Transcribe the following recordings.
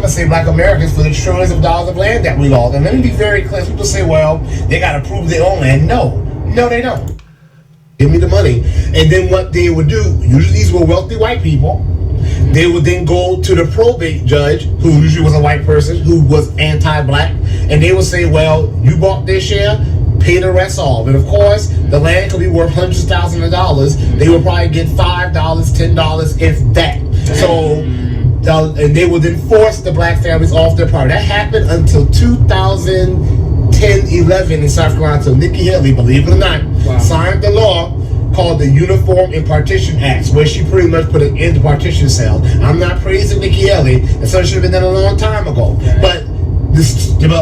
compensate black Americans for the trillions of dollars of land that we lost. And let me be very clear. People say, well, they got to prove their own land. No, they don't. Give me the money. And then what they would do, usually these were wealthy white people, they would then go to the probate judge, who usually was a white person, who was anti-black, and they would say, well, you bought their share, pay the rest off. And of course, the land could be worth hundreds of thousands of dollars. They would probably get $5, $10, if that. So, and they would then force the black families off their property. That happened until 2010, 11 in South Carolina. So Nikki Haley, believe it or not, signed the law called the Uniform and Partition Acts, where she pretty much put an end to partition sales. I'm not praising Nikki Haley, and so it should have been done a long time ago. But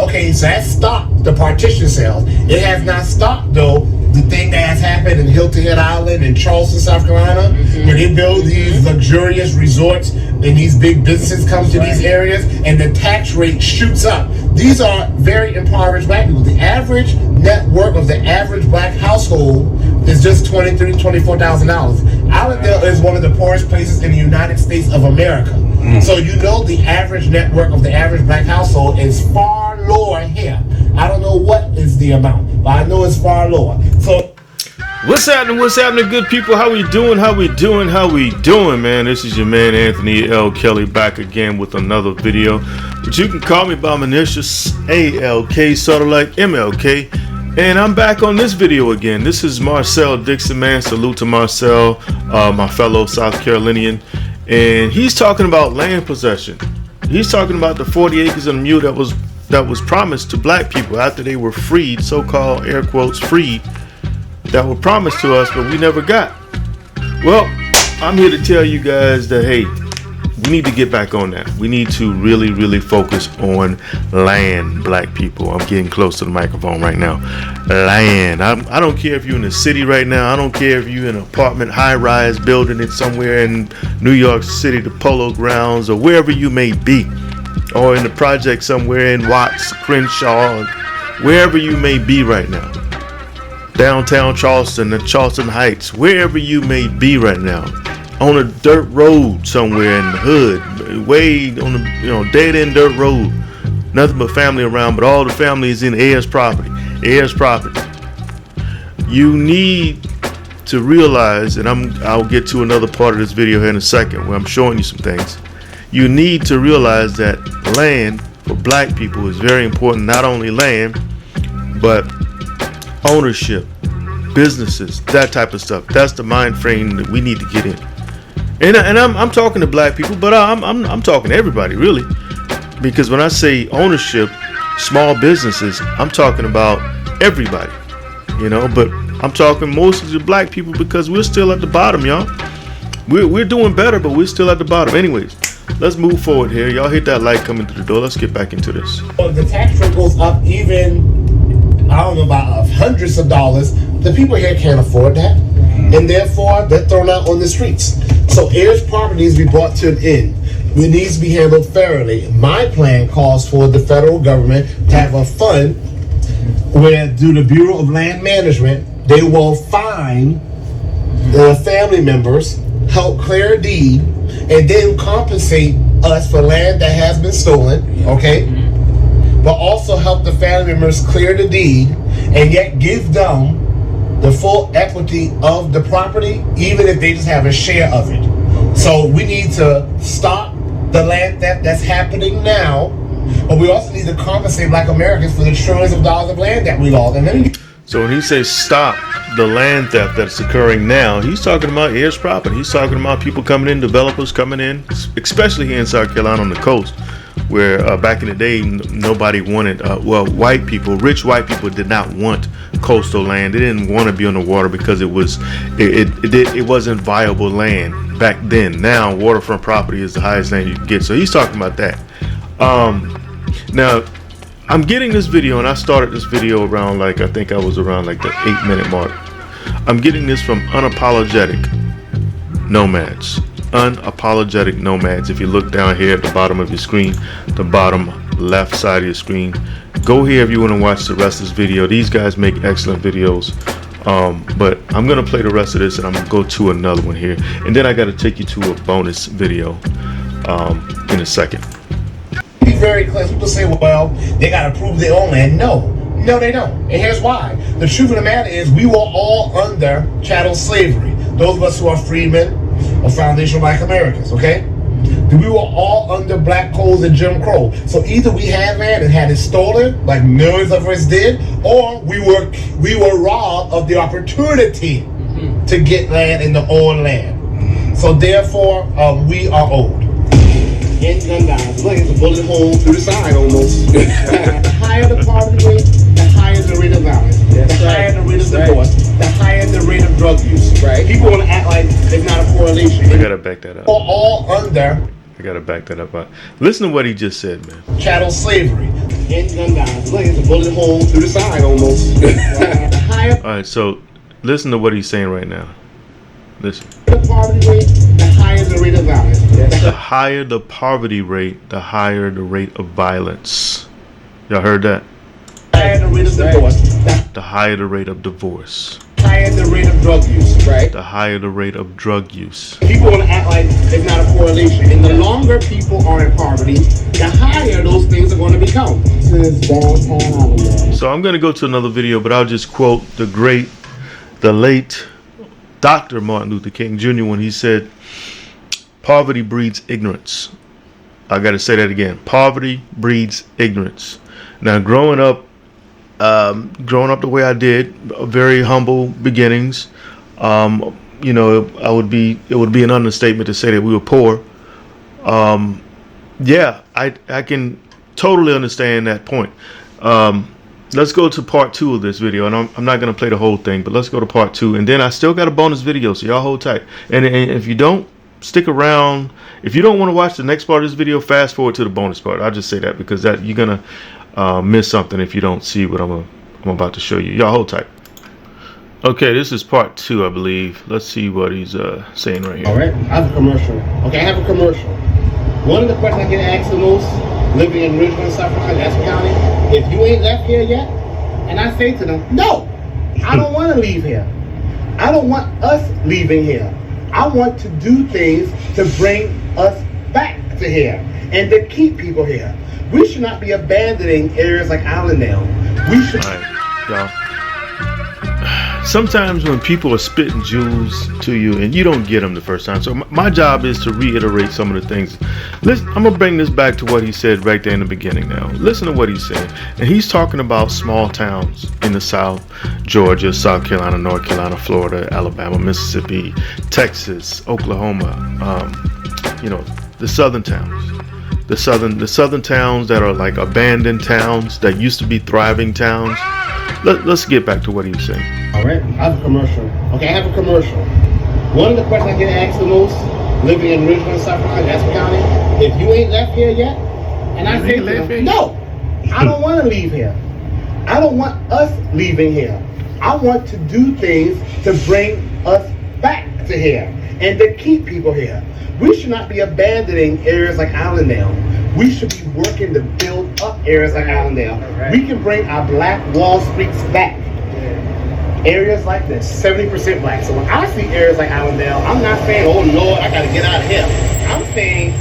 okay, so that stopped the partition sales. It has not stopped, though, the thing that has happened in Hilton Head Island in Charleston, South Carolina, where they build these luxurious resorts and these big businesses come to these areas, and the tax rate shoots up. These are very impoverished black people. The average net worth of the average black household is just $23,000, $24,000. Allendale is one of the poorest places in the United States of America. So you know the average net worth of the average black household is far lower here. I don't know what is the amount, but I know it's far lower. So what's happening, good people? How we doing, man? This is your man Anthony L. Kelly back again with another video. But you can call me by my initials, ALK, sort of like MLK. And I'm back on this video again. This is Marcel Dixon, man. Salute to Marcel, my fellow South Carolinian. And he's talking about land possession. He's talking about the 40 acres and a mule that was promised to black people after they were freed, so-called air quotes freed, that were promised to us, but we never got. Well, I'm here to tell you guys that, hey, we need to get back on that. We need to really focus on land, black people. I'm getting close to the microphone right now. Land. I don't care if you're in the city right now. I don't care if you're in an apartment, high-rise building it somewhere in New York City, the Polo Grounds, or wherever you may be, or in the project somewhere in Watts, Crenshaw, wherever you may be right now. Downtown Charleston, the Charleston Heights, wherever you may be right now. On a dirt road somewhere in the hood, way on the dead end dirt road, nothing but family around, but all the family is in heirs property. You need to realize, and I'll get to another part of this video here in a second where I'm showing you some things. You need to realize that land for black people is very important. Not only land, but ownership, businesses, that type of stuff. That's the mind frame that we need to get in. And I'm talking to black people, but I'm talking to everybody really, because when I say ownership, small businesses, I'm talking about everybody, But I'm talking mostly to black people because we're still at the bottom, y'all. We're doing better, but we're still at the bottom. Anyways, let's move forward here. Y'all hit that light coming through the door. Let's get back into this. Well, the tax rate goes up even, I don't know, about hundreds of dollars. The people here can't afford that, and therefore they're thrown out on the streets. So heirs property needs to be brought to an end. It needs to be handled fairly. My plan calls for the federal government to have a fund where, through the Bureau of Land Management, they will fine the family members, help clear a deed, and then compensate us for land that has been stolen, okay? But also help the family members clear the deed and yet give them the full equity of the property, even if they just have a share of it. So we need to stop the land theft that's happening now, but we also need to compensate black Americans for the trillions of dollars of land that we lost. And then so when he says stop the land theft that's occurring now, he's talking about heirs property. He's talking about people coming in, developers coming in, especially here in South Carolina on the coast, where back in the day nobody wanted, white people, rich white people did not want coastal land. They didn't want to be on the water because it wasn't viable land back then. Now waterfront property is the highest land you can get. So he's talking about that. Now I'm getting this video, and I started this video around I think I was around the 8-minute mark. I'm getting this from Unapologetic Nomads. Unapologetic Nomads. If you look down here at the bottom of your screen, the bottom left side of your screen, go here if you want to watch the rest of this video. These guys make excellent videos. But I'm gonna play the rest of this, and I'm gonna go to another one here, and then I got to take you to a bonus video in a second. very clear. People say, well, they got to prove their own land. No, they don't. And here's why. The truth of the matter is we were all under chattel slavery. Those of us who are freedmen of foundational black Americans, okay? We were all under black codes and Jim Crow. So either we had land and had it stolen, like millions of us did, or we were robbed of the opportunity to get land and to own land. So therefore, we are owed. Getting gun down. Look, it's a bullet hole through the side almost. The higher the poverty rate, the higher the rate of violence. The higher the rate of divorce, the higher the rate of drug use. Right. People want to act like there's not a correlation. I gotta back that up. We're all under I gotta back that up. Listen to what he just said, man. chattel slavery. Getting gun down. Look, it's a bullet hole through the side almost. The higher All right, so listen to what he's saying right now. Listen. the poverty rate, the higher the rate of violence. The higher the poverty rate, the higher the rate of violence. Y'all heard that? The higher the rate of divorce, The higher the rate of divorce. the higher the rate of drug use. Right. The higher the rate of drug use. People want to act like there's not a correlation. And the longer people are in poverty, the higher those things are going to become. This is downtown Alabama. So I'm gonna go to another video, but I'll just quote the late Dr. Martin Luther King Jr. when he said, "Poverty breeds ignorance." I gotta say that again. Poverty breeds ignorance. Now, growing up the way I did, very humble beginnings. You know, it would be an understatement to say that we were poor. Yeah, I can totally understand that point. Let's go to part 2 of this video, and I'm not going to play the whole thing, but let's go to part 2, and then I still got a bonus video, so y'all hold tight. And if you don't stick around, if you don't want to watch the next part of this video, fast forward to the bonus part. I'll just say that because you're going to miss something if you don't see what I'm about to show you. Y'all hold tight. Okay, this is part 2, I believe. Let's see what he's saying right here. All right, I have a commercial. Okay, I have a commercial. One of the questions I get asked the most, living in Richmond, South Carolina, County, if you ain't left here yet, and I say to them, no, I don't want to leave here. I don't want us leaving here. I want to do things to bring us back to here and to keep people here. We should not be abandoning areas like Allendale. We should. All right, y'all. Sometimes when people are spitting jewels to you and you don't get them the first time, so my job is to reiterate some of the things. Listen, I'm gonna bring this back to what he said right there in the beginning. Now, listen to what he's saying, and he's talking about small towns in the South: Georgia, South Carolina, North Carolina, Florida, Alabama, Mississippi, Texas, Oklahoma. You know, the southern towns. The southern towns that are like abandoned towns that used to be thriving towns. Let's get back to what he was saying. All right, I have a commercial. Okay, I have a commercial. One of the questions I get asked the most, living in Richmond, South Carolina, County, if you ain't left here yet, and I say to them, no, I don't want to leave here. I don't want us leaving here. I want to do things to bring us back to here and to keep people here. We should not be abandoning areas like Allendale. We should be working to build up areas like Allendale. Right. We can bring our black Wall Streets back. Areas like this, 70% black. So when I see areas like Allendale, I'm not saying, oh Lord, I gotta get out of here. I'm saying,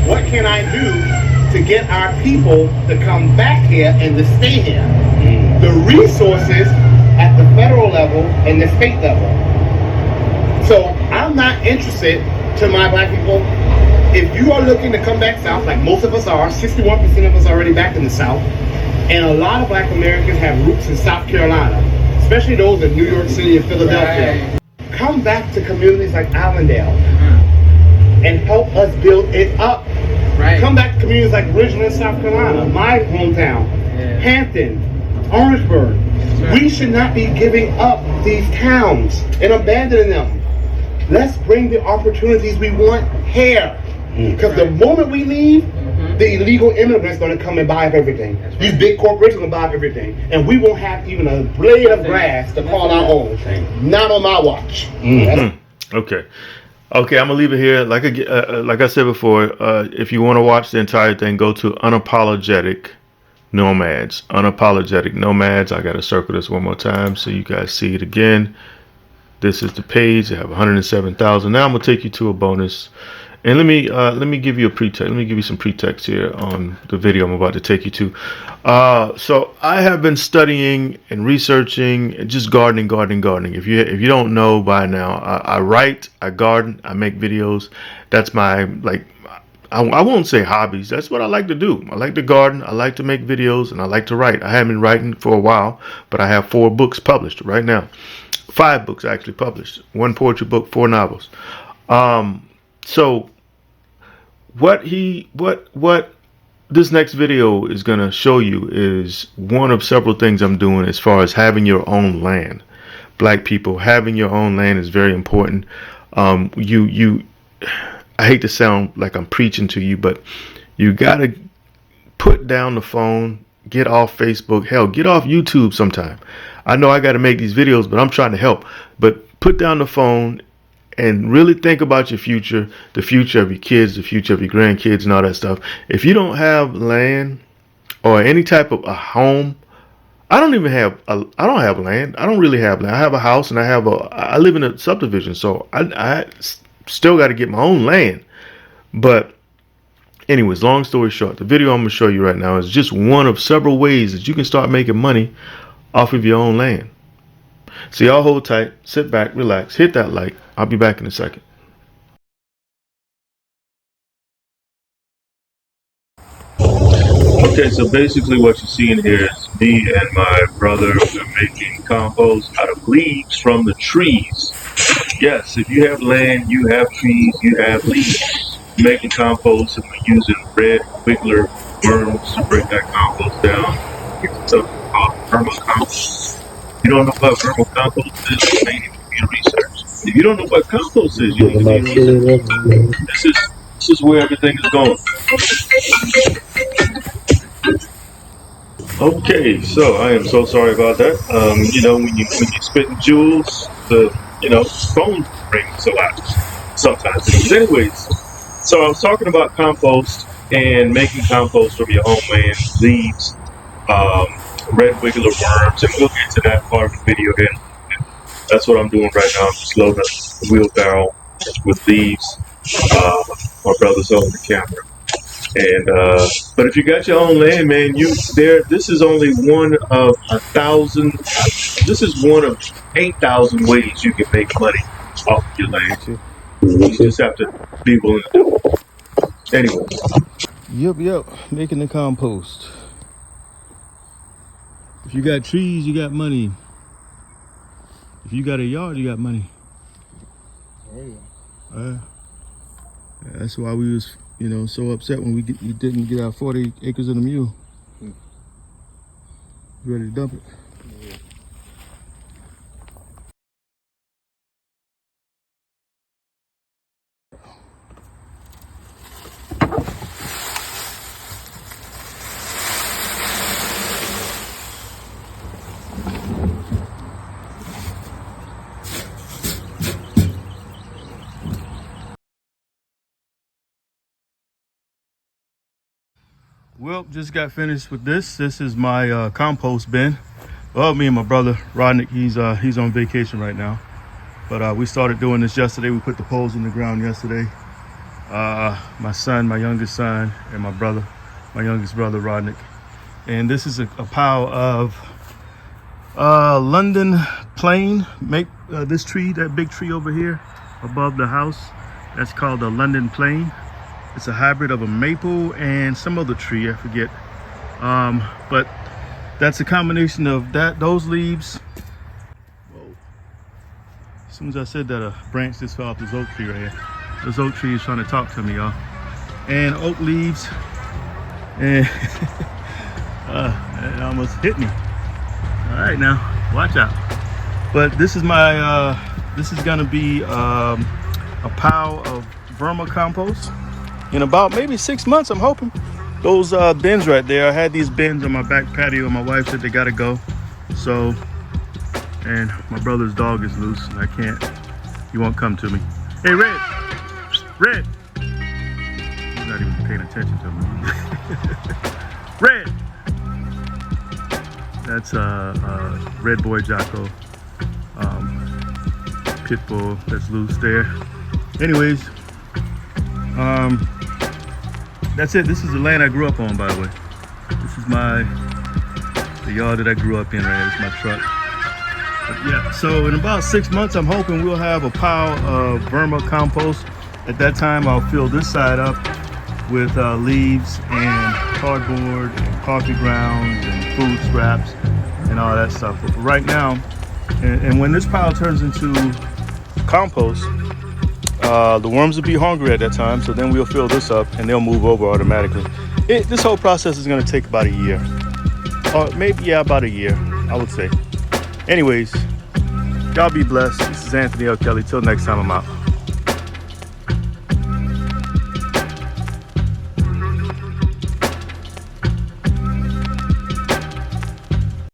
what can I do to get our people to come back here and to stay here? The resources at the federal level and the state level. So I'm not interested, to my black people, if you are looking to come back south, like most of us are, 61% of us are already back in the South, and a lot of black Americans have roots in South Carolina, especially those in New York City and Philadelphia. Right. Come back to communities like Allendale and help us build it up. Right. Come back to communities like Richmond, South Carolina, my hometown, Hampton, Orangeburg. Right. We should not be giving up these towns and abandoning them. Let's bring the opportunities we want here. Because the moment we leave, the illegal immigrants are going to come and buy up everything. These big corporations are going to buy up everything. And we won't have even a blade of grass to call our own. Not on my watch. Okay, I'm going to leave it here. Like I said before, if you want to watch the entire thing, go to Unapologetic Nomads. Unapologetic Nomads. I got to circle this one more time so you guys see it again. This is the page. I have 107,000. Now I'm going to take you to a bonus. And let me give you a pretext. Let me give you some pretext here on the video I'm about to take you to. So I have been studying and researching and just gardening. If you don't know by now, I write, I garden, I make videos. That's my I won't say hobbies. That's what I like to do. I like to garden. I like to make videos, and I like to write. I haven't been writing for a while, but I have 4 books published right now. 5 books actually published. 1 poetry book, 4 novels. So what this next video is going to show you is one of several things I'm doing as far as having your own land. Black people, having your own land is very important. I hate to sound like I'm preaching to you, but you got to put down the phone, get off Facebook, hell, get off YouTube sometime. I know I got to make these videos, but I'm trying to help. But put down the phone and really think about your future, the future of your kids, the future of your grandkids and all that stuff. If you don't have land or any type of a home, I don't have land. I don't really have land. I have a house and I live in a subdivision. So I still got to get my own land. But anyways, long story short, the video I'm going to show you right now is just one of several ways that you can start making money off of your own land. So y'all hold tight, sit back, relax, hit that like. I'll be back in a second. Okay, so basically what you're seeing here is me and my brother are making compost out of leaves from the trees. Yes, if you have land, you have trees, you have leaves. We're making compost and we're using red wiggler worms to break that compost down. It's something called vermicompost. If you don't know what vermicompost is, you may need to do your research. If you don't know what compost is, you need to do your research. This is where everything is going. Okay, so I am so sorry about that. When you spitting jewels, the phone rings a lot sometimes. But anyways, so I was talking about compost and making compost from your own land, leaves, red wiggler worms, and we'll get to that part of the video here. That's what I'm doing right now. I'm just loading up the wheelbarrow with leaves. My brother's on the camera. And but if you got your own land, man, this is only one of 1,000. This is one of 8,000 ways you can make money off of your land. You just have to be willing to do it. Anyway. Yep. Making the compost. If you got trees, you got money. If you got a yard, you got money. Oh yeah. That's why we was, so upset when we didn't get our 40 acres of the mule. Ready to dump it. Yeah. Well, just got finished with this. This is my compost bin. Well, me and my brother Rodnick, he's on vacation right now. But we started doing this yesterday. We put the poles in the ground yesterday. My youngest son, and my youngest brother Rodnick. And this is a pile of London plane. This tree, that big tree over here above the house, that's called a London plane. It's a hybrid of a maple and some other tree, I forget. But that's a combination of those leaves. Whoa. As soon as I said that, a branch just fell off this oak tree right here. This oak tree is trying to talk to me, y'all. And oak leaves. And it almost hit me. All right, now, watch out. But this is this is gonna be a pile of vermicompost. In about maybe 6 months, I'm hoping. Those bins right there, I had these bins on my back patio and my wife said they gotta go. So, and my brother's dog is loose and I can't, he won't come to me. Hey, Red! Red! He's not even paying attention to me. Red! That's Red Boy Jocko, pit bull that's loose there. Anyways, That's it. This is the land I grew up on, by the way. This is the yard that I grew up in right here. It's my truck. But yeah, so in about 6 months, I'm hoping we'll have a pile of vermicompost. At that time, I'll fill this side up with leaves and cardboard and coffee grounds and food scraps and all that stuff. But right now, and when this pile turns into compost, the worms will be hungry at that time, so then we'll fill this up and they'll move over automatically. This whole process is going to take about a year, or maybe about a year, I would say. Anyways, y'all be blessed. This is Anthony L. Kelly. Till next time, I'm out.